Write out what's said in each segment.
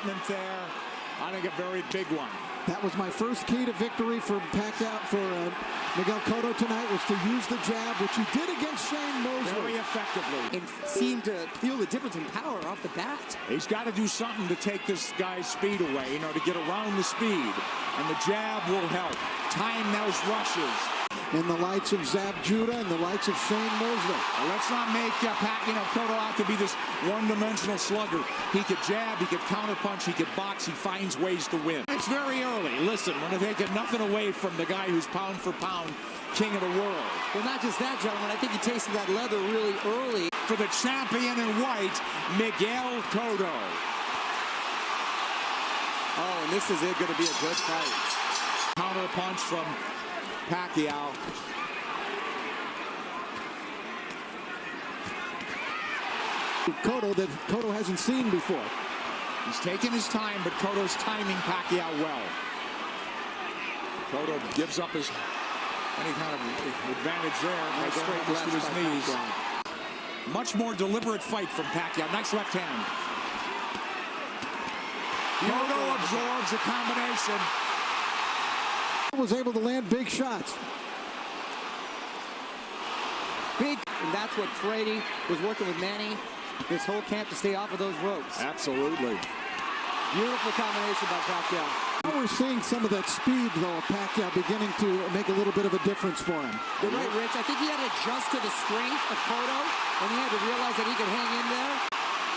commitment there. I think a very big one. That was my first key to victory for Pacquiao, for Miguel Cotto tonight, was to use the jab, which he did against Shane Mosley. Very effectively. And seemed to feel the difference in power off the bat. He's got to do something to take this guy's speed away, to get around the speed. And the jab will help. Time those rushes. In the lights of Zab Judah and the lights of Shane Mosley. Well, let's not make Cotto out to be this one-dimensional slugger. He could jab, he could counterpunch, he could box, he finds ways to win. It's very early. Listen, we're taking nothing away from the guy who's pound for pound king of the world. Well, not just that, gentlemen. I think he tasted that leather really early. For the champion in white, Miguel Cotto. Oh, and this is going to be a good fight. Counterpunch from Pacquiao. Cotto that Cotto hasn't seen before. He's taking his time, but Cotto's timing Pacquiao well. Cotto gives up his any kind of advantage there. Nice straight left to his knees. Pacquiao. Much more deliberate fight from Pacquiao. Nice left hand. Cotto absorbs a combination. Was able to land big shots. Big, and that's what Frady was working with Manny this whole camp to stay off of those ropes. Absolutely. Beautiful combination by Pacquiao. Now we're seeing some of that speed, though, of Pacquiao beginning to make a little bit of a difference for him. You're right, Rich. I think he had to adjust to the strength of Cotto, and he had to realize that he could hang in there.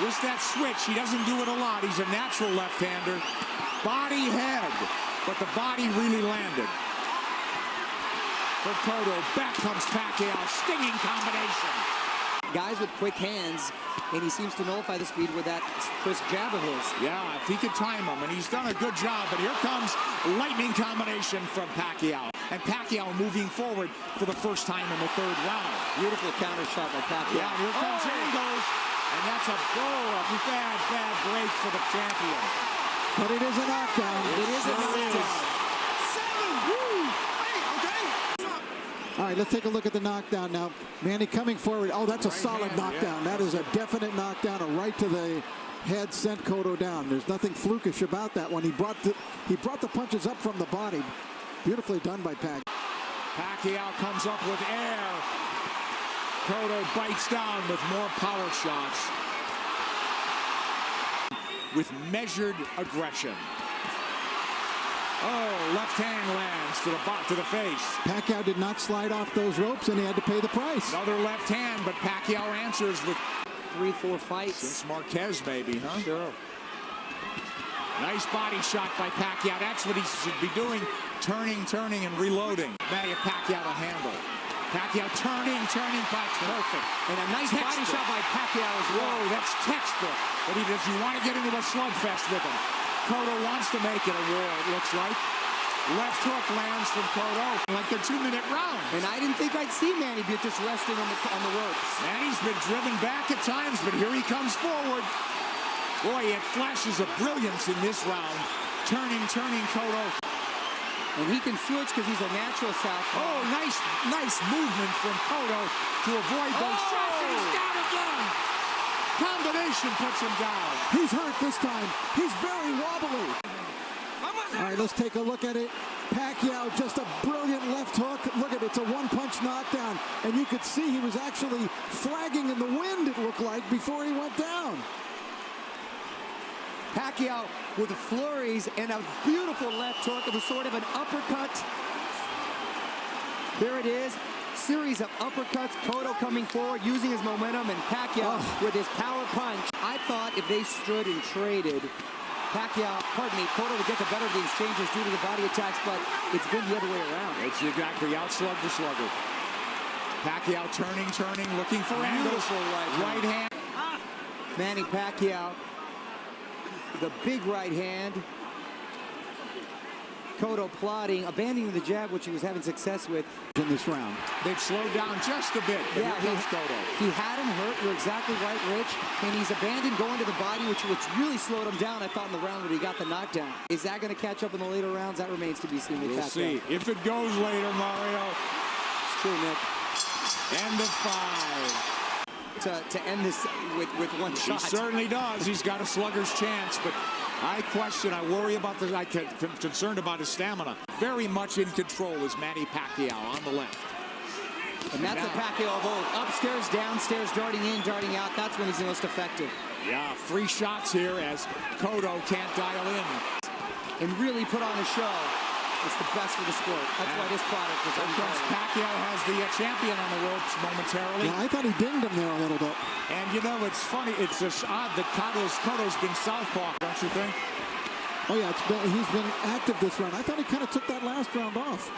Just that switch. He doesn't do it a lot. He's a natural left-hander. Body head. But the body really landed. For Cotto, back comes Pacquiao, stinging combination. Guys with quick hands, and he seems to nullify the speed with that crisp jab of his. Yeah, if he could time him, and he's done a good job, but here comes lightning combination from Pacquiao. And Pacquiao moving forward for the first time in the third round. Beautiful counter shot by Pacquiao. Yeah, here comes Angles, and that's a bad break for the champion. But it is a knockdown. It is a knockdown. All right, let's take a look at the knockdown now. Manny coming forward. Oh, that's a solid knockdown. That is a definite knockdown. A right to the head sent Cotto down. There's nothing flukish about that one. He brought the punches up from the body. Beautifully done by Pacquiao. Pacquiao comes up with air. Cotto bites down with more power shots. With measured aggression. Oh, left hand lands to the face. Pacquiao did not slide off those ropes, and he had to pay the price. Another left hand, but Pacquiao answers with 3-4 fights. Since Marquez, maybe, huh? Sure. Nice body shot by Pacquiao. That's what he should be doing. Turning, and reloading. Manny Pacquiao to handle. Pacquiao turning, perfect. And a nice body shot by Pacquiao as well. Whoa, that's textbook. But does he want to get into a slugfest with him? Cotto wants to make it a war, it looks like. Left hook lands from Cotto, like a 2-minute round. And I didn't think I'd see Manny be just resting on the ropes. Manny's been driven back at times, but here he comes forward. Boy, it flashes of brilliance in this round. Turning, Cotto. And he can switch because he's a natural southpaw. Oh, nice movement from Cotto to avoid those shots. And he's down again. Combination puts him down. He's hurt this time. He's very wobbly. All right, let's take a look at it. Pacquiao, just a brilliant left hook. Look at it, it's a one-punch knockdown. And you could see he was actually flagging in the wind, it looked like, before he went down. Pacquiao with flurries and a beautiful left hook. It was sort of an uppercut. There it is. Series of uppercuts. Cotto coming forward, using his momentum, and Pacquiao with his power punch. I thought if they stood and traded, Cotto would get the better of the exchanges due to the body attacks, but it's been the other way around. It's exactly outslug the slugger. Pacquiao turning, looking for angles. Right hand. Manny Pacquiao, the big right hand. Cotto plotting, abandoning the jab, which he was having success with in this round. They've slowed down just a bit. Yeah, he had him hurt. You're exactly right, Rich. And he's abandoned going to the body, which really slowed him down, I thought, in the round when he got the knockdown. Is that going to catch up in the later rounds? That remains to be seen. We'll see. If it goes later, Mario. It's true, Nick. End of 5. To end this with one shot. He certainly does. He's got a slugger's chance, but I worry about this. I'm concerned about his stamina. Very much in control is Manny Pacquiao on the left. And that's a Pacquiao of old. Upstairs, downstairs, darting in, darting out. That's when he's the most effective. Yeah, 3 shots here as Cotto can't dial in. And really put on a show. It's the best for the sport. That's why this product is unbelievable. Pacquiao has the champion on the ropes momentarily. Yeah, I thought he dinged him there a little bit. And you know, it's funny. It's just odd that Cotto's been southpaw, don't you think? Oh yeah, he's been active this round. I thought he kind of took that last round off.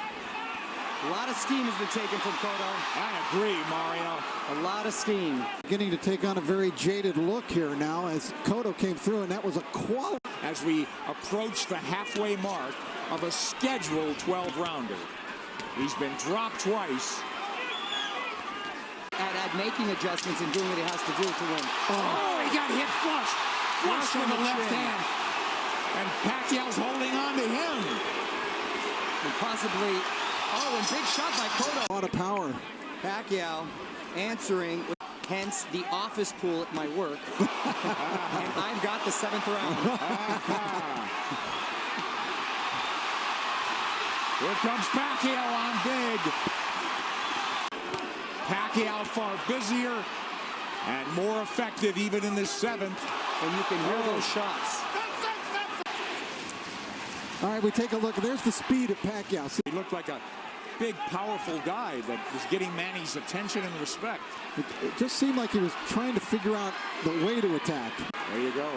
A lot of steam has been taken from Cotto. I agree, Mario. A lot of steam. Beginning to take on a very jaded look here now as Cotto came through, and that was a quality. As we approach the halfway mark of a scheduled 12-rounder. He's been dropped twice. At making adjustments and doing what he has to do to win. Oh, he got hit flush. Flush with the left hand. And Pacquiao's holding on to him. And possibly, and big shot by Cotto. A lot of power. Pacquiao answering, hence the office pool at my work. And I've got the 7th round. Here comes Pacquiao on big. Pacquiao far busier and more effective even in this 7th. And you can hear those shots. All right, we take a look. There's the speed of Pacquiao. He looked like a big, powerful guy that was getting Manny's attention and respect. It just seemed like he was trying to figure out the way to attack. There you go.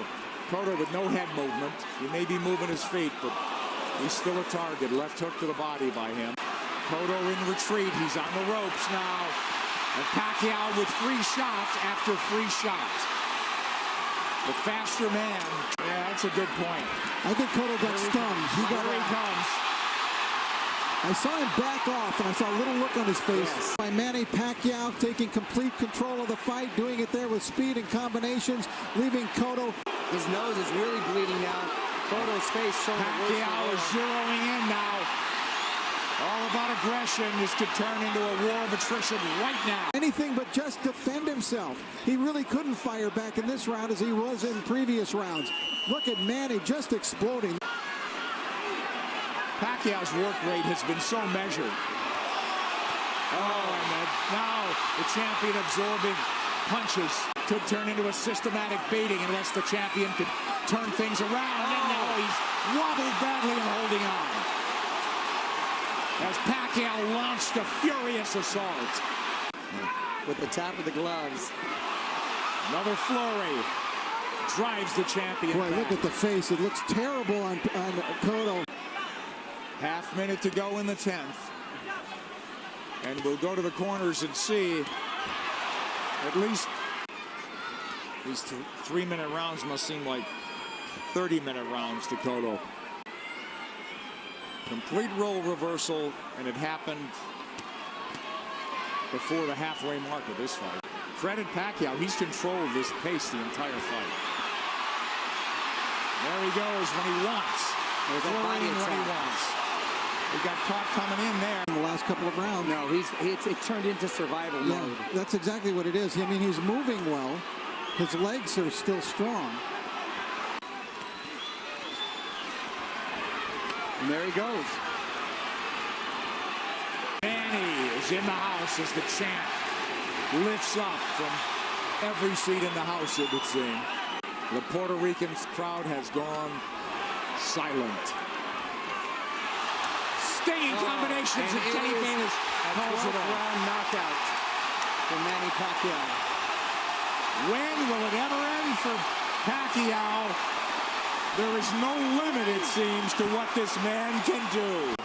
Cotto with no head movement. He may be moving his feet, but he's still a target. Left hook to the body by him. Cotto in retreat. He's on the ropes now. And Pacquiao with 3 shots after 3 shots. The faster man. Yeah, that's a good point. I think Cotto got stung. Here he comes. I saw him back off, and I saw a little look on his face. Yes. By Manny Pacquiao taking complete control of the fight, doing it there with speed and combinations, leaving Cotto. His nose is really bleeding now. Cotto's face showing the worst. Pacquiao is zeroing in now. All about aggression. This could turn into a war of attrition right now. Anything but just defend himself. He really couldn't fire back in this round as he was in previous rounds. Look at Manny just exploding. Pacquiao's work rate has been so measured. And now the champion absorbing punches could turn into a systematic beating unless the champion could turn things around. And now he's wobbled badly and holding on. As Pacquiao launched a furious assault. With the tap of the gloves. Another flurry. Drives the champion Boy, back. look at the face. It looks terrible on Cotto. Half minute to go in the 10th. And we'll go to the corners and see. At least these 3-minute rounds must seem like 30-minute rounds to Cotto. Complete role reversal, and it happened before the halfway mark of this fight. Credit Pacquiao, he's controlled this pace the entire fight. There he goes when he wants. Flurrying when he wants. He got caught coming in there. In the last couple of rounds. No, it turned into survival mode. That's exactly what it is. I mean, he's moving well. His legs are still strong. And there he goes. Manny is in the house as the champ lifts up from every seat in the house, it would seem. The Puerto Rican crowd has gone silent. Stinging combinations and Teddy Baines calls it off. Round knockout for Manny Pacquiao. When will it ever end for Pacquiao? There is no limit, it seems, to what this man can do.